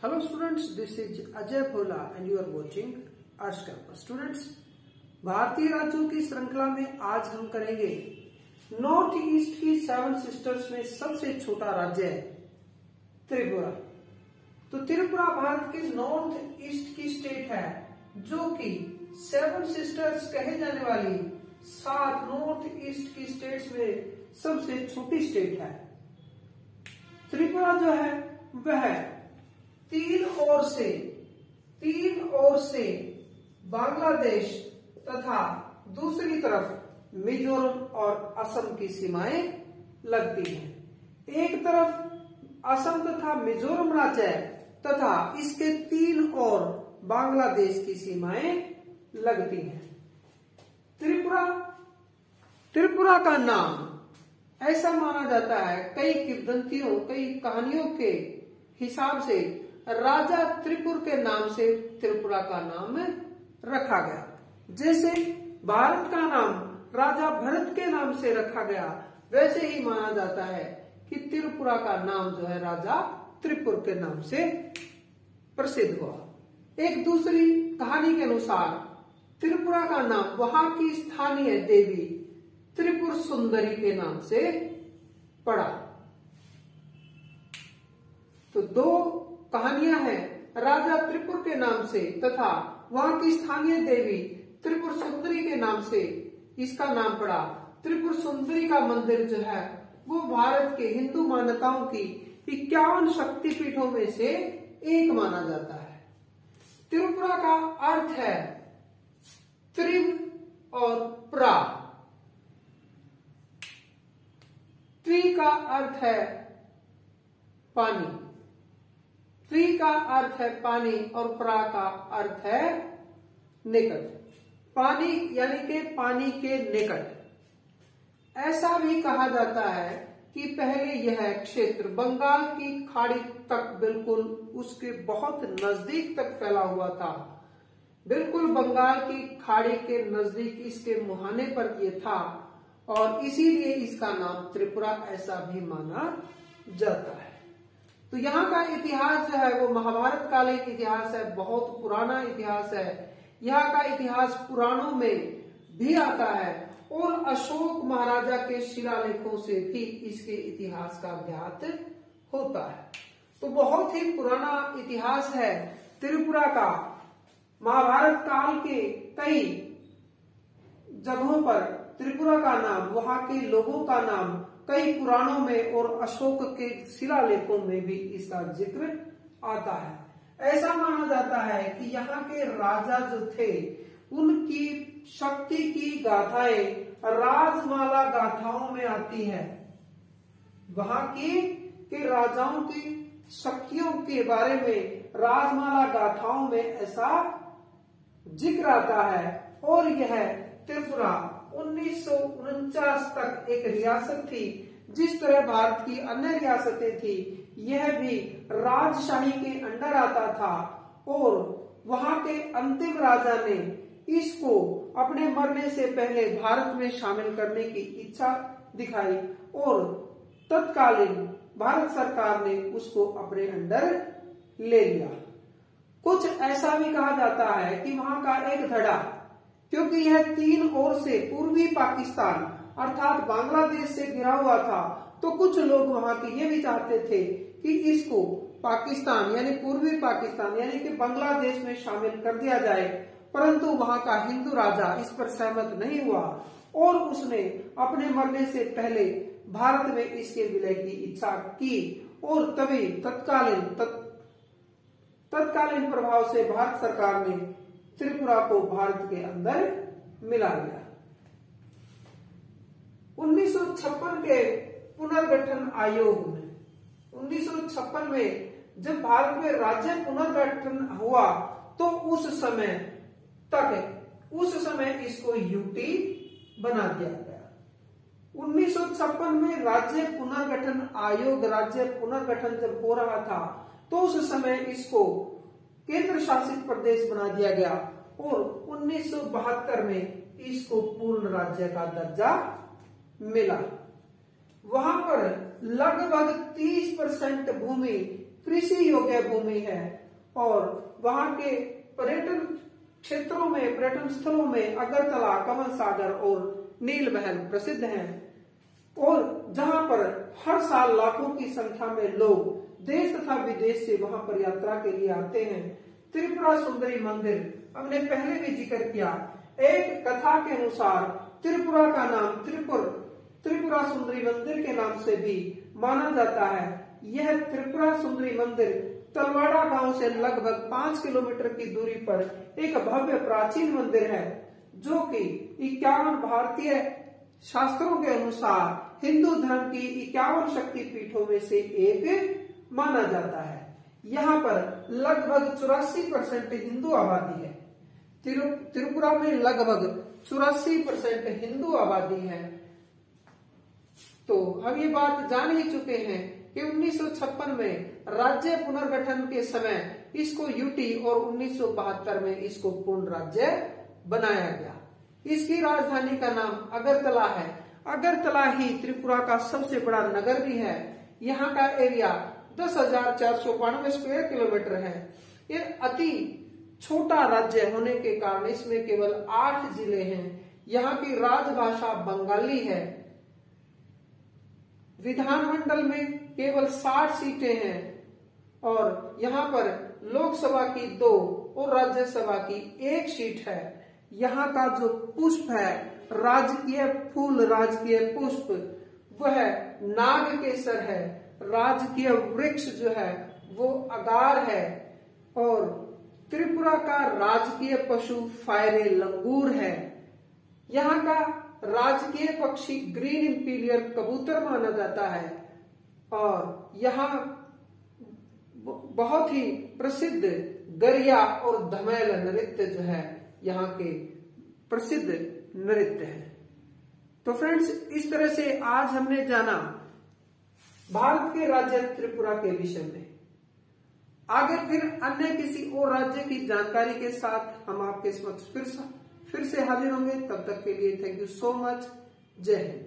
Hello students, this is Ajay Bhola and you are watching Arts Campus. Students, भारतीय राज्यों की श्रृंखला में आज हम करेंगे नॉर्थ ईस्ट की 7 सिस्टर्स में सबसे छोटा राज्य है त्रिपुरा। तो त्रिपुरा भारत के नॉर्थ ईस्ट की स्टेट है जो कि 7 सिस्टर्स कहे जाने वाली 7 नॉर्थ ईस्ट की स्टेट्स में सबसे छोटी स्टेट है। त्रिपुरा जो है वह तीन ओर से बांग्लादेश तथा दूसरी तरफ मिजोरम और असम की सीमाएं लगती हैं। एक तरफ असम तथा मिजोरम राज्य तथा इसके 3 ओर बांग्लादेश की सीमाएं लगती हैं। त्रिपुरा का नाम ऐसा माना जाता है, कई किंवदंतियों कई कहानियों के हिसाब से राजा त्रिपुर के नाम से त्रिपुरा का नाम रखा गया। जैसे भारत का नाम राजा भरत के नाम से रखा गया, वैसे ही माना जाता है कि त्रिपुरा का नाम जो है राजा त्रिपुर के नाम से प्रसिद्ध हुआ। एक दूसरी कहानी के अनुसार त्रिपुरा का नाम वहां की स्थानीय देवी त्रिपुर सुंदरी के नाम से पड़ा। तो 2 कहानियां हैं राजा त्रिपुर के नाम से तथा वहां की स्थानीय देवी त्रिपुर सुंदरी के नाम से इसका नाम पड़ा। त्रिपुर सुंदरी का मंदिर जो है वो भारत के हिंदू मान्यताओं की 51 शक्तिपीठों में से एक माना जाता है। त्रिपुरा का अर्थ है त्रिव और प्रा। त्रि का अर्थ है पानी, त्रि का अर्थ है पानी और प्रा का अर्थ है निकट। पानी यानी कि पानी के निकट। ऐसा भी कहा जाता है कि पहले यह क्षेत्र बंगाल की खाड़ी तक बिल्कुल उसके बहुत नजदीक तक फैला हुआ था। बिल्कुल बंगाल की खाड़ी के नजदीक इसके मुहाने पर यह था और इसीलिए इसका नाम त्रिपुरा ऐसा भी माना जाता है। तो यहाँ का इतिहास जो है वो महाभारत कालीन इतिहास है, बहुत पुराना इतिहास है। यहाँ का इतिहास पुराणों में भी आता है और अशोक महाराजा के शिलालेखों से भी इसके इतिहास का ज्ञात होता है। तो बहुत ही पुराना इतिहास है त्रिपुरा का। महाभारत काल के कई जगहों पर त्रिपुरा का नाम, वहां के लोगों का नाम कई पुराणों में और अशोक के शिलालेखों में भी इसका जिक्र आता है। ऐसा माना जाता है कि यहाँ के राजा जो थे उनकी शक्ति की गाथाएं राजमाला गाथाओं में आती है। वहां के राजाओं की शक्तियों के बारे में राजमाला गाथाओं में ऐसा जिक्र आता है। और यह त्रिपुरा 1949 तक एक रियासत थी। जिस तरह भारत की अन्य रियासतें थी, यह भी राजशाही के अंडर आता था और वहां के अंतिम राजा ने इसको अपने मरने से पहले भारत में शामिल करने की इच्छा दिखाई और तत्कालीन भारत सरकार ने उसको अपने अंडर ले लिया। कुछ ऐसा भी कहा जाता है कि वहां का एक धड़ा, क्योंकि यह 3 ओर से पूर्वी पाकिस्तान अर्थात बांग्लादेश से घिरा हुआ था, तो कुछ लोग वहां के ये भी चाहते थे कि इसको पाकिस्तान यानी पूर्वी पाकिस्तान यानी कि बांग्लादेश में शामिल कर दिया जाए, परंतु वहां का हिंदू राजा इस पर सहमत नहीं हुआ और उसने अपने मरने से पहले भारत में इसके विलय की इच्छा की और तभी तत्कालीन प्रभाव से भारत सरकार ने त्रिपुरा को भारत के अंदर मिला लिया। 1956 के पुनर्गठन आयोग में 1956 में जब भारत में राज्य पुनर्गठन हुआ तो उस समय इसको यूटी बना दिया गया। 1956 में राज्य पुनर्गठन आयोग राज्य पुनर्गठन जब हो रहा था तो उस समय इसको केंद्र शासित प्रदेश बना दिया गया और 1972 में इसको पूर्ण राज्य का दर्जा मिला। वहां पर लगभग 30% भूमि कृषि योग्य भूमि है और वहां के पर्यटन क्षेत्रों में, पर्यटन स्थलों में अगरतला, कमल सागर और नीलमहल प्रसिद्ध हैं और जहां पर हर साल लाखों की संख्या में लोग देश तथा विदेश से वहां पर यात्रा के लिए आते हैं। त्रिपुरा सुंदरी मंदिर हमने पहले भी जिक्र किया। एक कथा के अनुसार त्रिपुरा का नाम त्रिपुरा सुंदरी मंदिर के नाम से भी माना जाता है। यह त्रिपुरा सुंदरी मंदिर तलवाड़ा गांव से लगभग 5 किलोमीटर की दूरी पर एक भव्य प्राचीन मंदिर है, जो कि 51 भारतीय शास्त्रों के अनुसार हिंदू धर्म की 51 शक्ति पीठों में से एक माना जाता है। यहाँ पर लगभग 84% हिंदू आबादी है। त्रिपुरा में लगभग 84% हिंदू आबादी है। तो हम ये बात जान ही चुके हैं कि 1956 में राज्य पुनर्गठन के समय इसको यूटी और 1972 में इसको पूर्ण राज्य बनाया गया। इसकी राजधानी का नाम अगरतला है। अगरतला ही त्रिपुरा का सबसे बड़ा नगर भी है। यहाँ का एरिया 10,492 स्क्वायर किलोमीटर है। ये अति छोटा राज्य होने के कारण इसमें केवल 8 जिले हैं। यहाँ की राजभाषा बंगाली है। विधानमंडल में केवल 60 सीटें हैं और यहाँ पर लोकसभा की 2 और राज्यसभा की 1 सीट है। यहाँ का जो पुष्प है, राजकीय फूल, राजकीय पुष्प, वह नाग केसर है। राजकीय वृक्ष जो है वो अगार है और त्रिपुरा का राजकीय पशु फायरे लंगूर है। यहाँ का राजकीय पक्षी ग्रीन इंपीरियर कबूतर माना जाता है और यहाँ बहुत ही प्रसिद्ध गरिया और धमेल नृत्य जो है यहाँ के प्रसिद्ध नृत्य है। तो फ्रेंड्स, इस तरह से आज हमने जाना भारत के राज्य त्रिपुरा के विषय में। आगे फिर अन्य किसी और राज्य की जानकारी के साथ हम आपके समक्ष फिर से हाजिर होंगे। तब तक के लिए थैंक यू सो मच। जय हिंद।